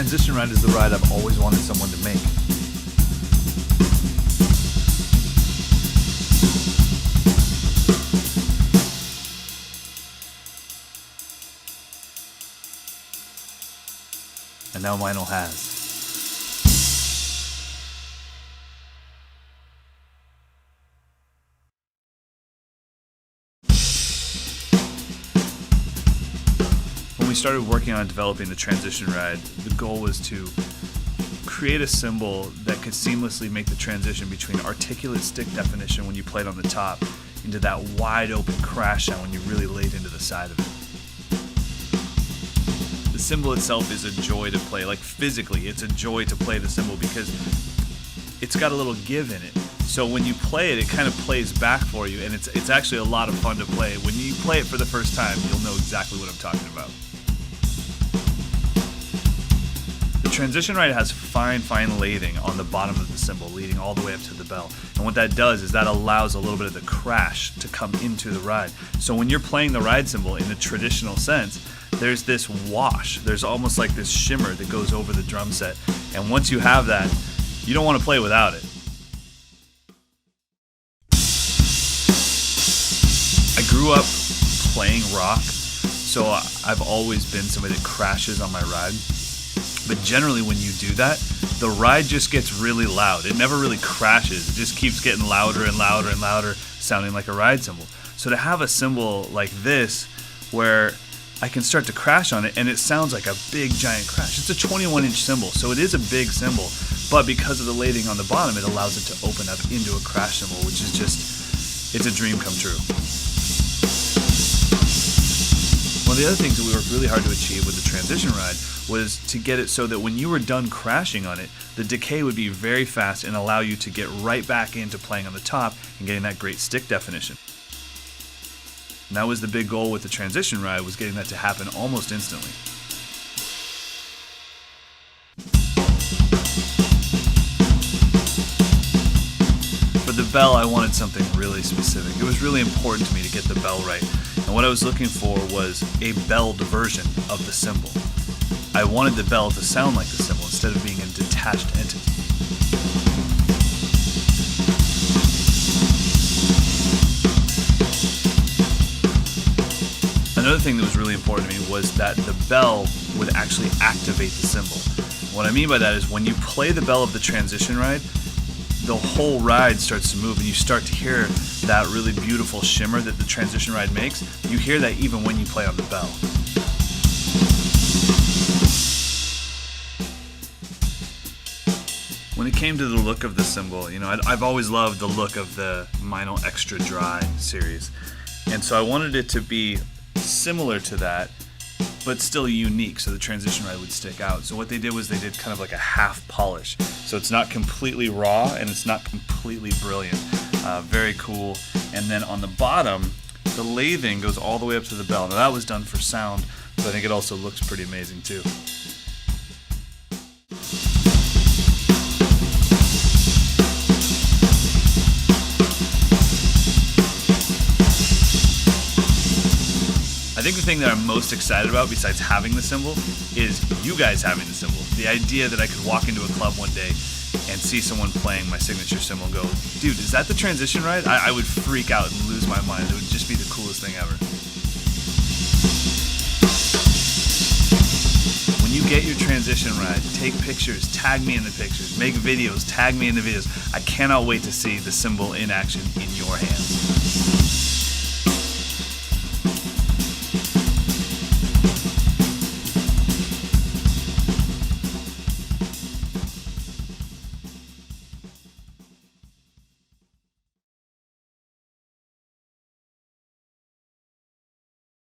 Transition Ride is the ride I've always wanted someone to make. And now Vinyl has. When we started working on developing the Transition Ride, the goal was to create a cymbal that could seamlessly make the transition between articulate stick definition when you played on the top into that wide open crash sound when you really laid into the side of it. The cymbal itself is a joy to play, like physically, it's a joy to play the cymbal because it's got a little give in it. So when you play it, it kind of plays back for you, and it's actually a lot of fun to play. When you play it for the first time, you'll know exactly what I'm talking about. The Transition Ride has fine lathing on the bottom of the cymbal, leading all the way up to the bell. And what that does is that allows a little bit of the crash to come into the ride. So when you're playing the ride cymbal in the traditional sense, there's this wash. There's almost like this shimmer that goes over the drum set. And once you have that, you don't want to play without it. I grew up playing rock, so I've always been somebody that crashes on my ride. But generally when you do that, the ride just gets really loud. It never really crashes. It just keeps getting louder and louder and louder, sounding like a ride cymbal. So to have a cymbal like this, where I can start to crash on it and it sounds like a big giant crash. It's a 21-inch cymbal, so it is a big cymbal, but because of the lathing on the bottom, it allows it to open up into a crash cymbal, which is just, it's a dream come true. One of the other things that we worked really hard to achieve with the Transition Ride was to get it so that when you were done crashing on it, the decay would be very fast and allow you to get right back into playing on the top and getting that great stick definition. And that was the big goal with the Transition Ride, was getting that to happen almost instantly. For the bell, I wanted something really specific. It was really important to me to get the bell right. And what I was looking for was a belled version of the cymbal. I wanted the bell to sound like the cymbal instead of being a detached entity. Another thing that was really important to me was that the bell would actually activate the cymbal. What I mean by that is when you play the bell of the Transition Ride, the whole ride starts to move and you start to hear that really beautiful shimmer that the Transition Ride makes. You hear that even when you play on the bell. When it came to the look of the cymbal, you know, I've always loved the look of the Vinyl Extra Dry series. And so I wanted it to be similar to that, but still unique, so the Transition Ride would stick out. So what they did was they did kind of like a half polish. So it's not completely raw and it's not completely brilliant. Very cool. And then on the bottom, the lathing goes all the way up to the bell. Now that was done for sound, but I think it also looks pretty amazing too. I think the thing that I'm most excited about, besides having the cymbal, is you guys having the cymbal. The idea that I could walk into a club one day and see someone playing my signature cymbal and go, dude, is that the Transition Ride? I would freak out and lose my mind. It would just be the coolest thing ever. When you get your Transition Ride, take pictures, tag me in the pictures, make videos, tag me in the videos. I cannot wait to see the cymbal in action in your hands.